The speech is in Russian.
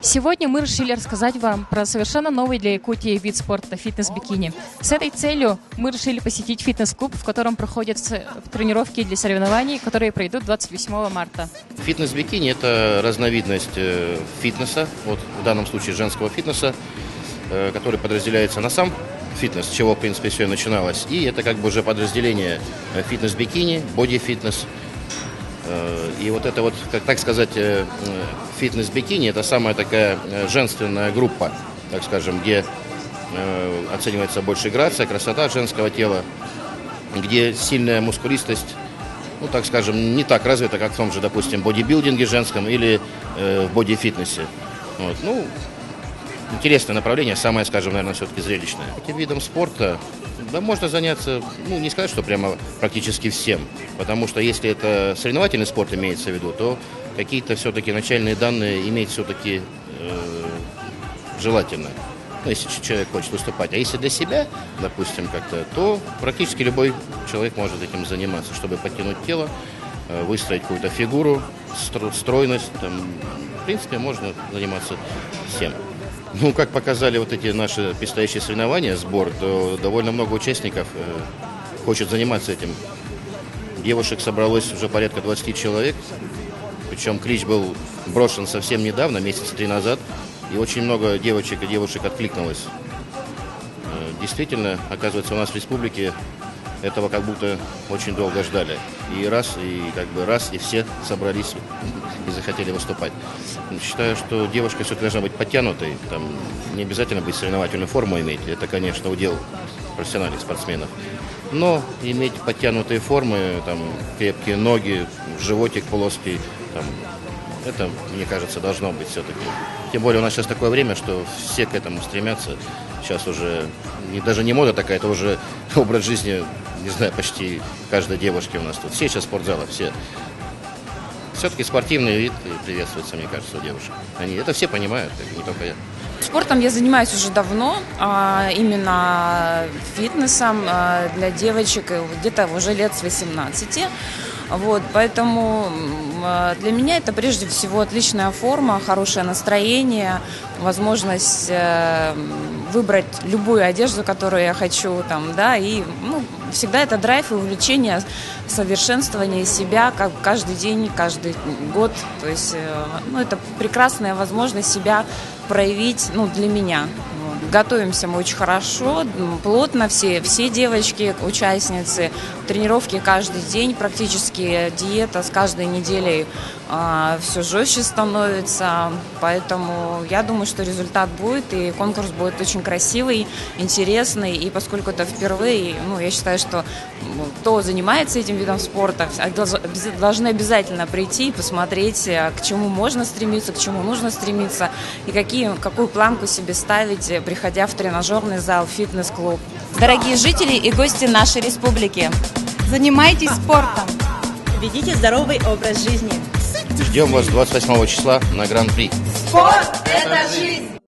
Сегодня мы решили рассказать вам про совершенно новый для Якутии вид спорта – фитнес-бикини. С этой целью мы решили посетить фитнес-клуб, в котором проходят тренировки для соревнований, которые пройдут 28 марта. Фитнес-бикини – это разновидность фитнеса, вот в данном случае женского фитнеса, который подразделяется на сам фитнес, с чего, в принципе, все и начиналось. И это как бы уже подразделение фитнес-бикини, боди-фитнес. И вот это вот, как так сказать, фитнес-бикини – это самая такая женственная группа, так скажем, где оценивается больше грация, красота женского тела, где сильная мускулистость, ну, так скажем, не так развита, как в том же, допустим, бодибилдинге женском или в боди-фитнесе. Вот. Ну, интересное направление, самое, скажем, наверное, все-таки зрелищное. Этим видом спорта, да, можно заняться, ну, не сказать, что прямо практически всем, потому что если это соревновательный спорт имеется в виду, то какие-то все-таки начальные данные иметь все-таки желательно, ну, если человек хочет выступать. А если для себя, допустим, как-то, то практически любой человек может этим заниматься, чтобы подтянуть тело, выстроить какую-то фигуру, стройность, там, в принципе, можно заниматься всем. Ну, как показали вот эти наши предстоящие соревнования, сбор, то довольно много участников хочет заниматься этим. Девушек собралось уже порядка 20 человек, причем клич был брошен совсем недавно, месяца 3 назад, и очень много девочек и девушек откликнулось. Действительно, оказывается, у нас в республике этого как будто очень долго ждали. И раз, и все собрались и захотели выступать. Считаю, что девушка все-таки должна быть подтянутой. Там не обязательно быть соревновательную форму иметь. Это, конечно, удел профессиональных спортсменов. Но иметь подтянутые формы, там, крепкие ноги, животик плоский, там, это, мне кажется, должно быть все-таки. Тем более у нас сейчас такое время, что все к этому стремятся. Сейчас уже даже не мода такая, это уже образ жизни, не знаю, почти каждой девушки у нас тут. Все сейчас спортзалы, все. Все-таки спортивный вид приветствуется, мне кажется, у девушек. Они это все понимают, не только я. Спортом я занимаюсь уже давно, именно фитнесом для девочек где-то уже лет с 18. Вот, поэтому для меня это прежде всего отличная форма, хорошее настроение, возможность выбрать любую одежду, которую я хочу, там, да, и всегда это драйв и увлечение, совершенствование себя как каждый день, каждый год. То есть это прекрасная возможность себя проявить для меня. Готовимся мы очень хорошо, плотно, все девочки, участницы, тренировки каждый день, практически диета с каждой неделей все жестче становится, поэтому я думаю, что результат будет, и конкурс будет очень красивый, интересный, и поскольку это впервые, я считаю, что кто занимается этим видом спорта, должны обязательно прийти и посмотреть, к чему можно стремиться, к чему нужно стремиться, и какую планку себе ставить, приходя в тренажерный зал, фитнес-клуб. Дорогие жители и гости нашей республики, занимайтесь спортом, ведите здоровый образ жизни. Ждем вас 28 числа на Гран-при. Спорт – это жизнь!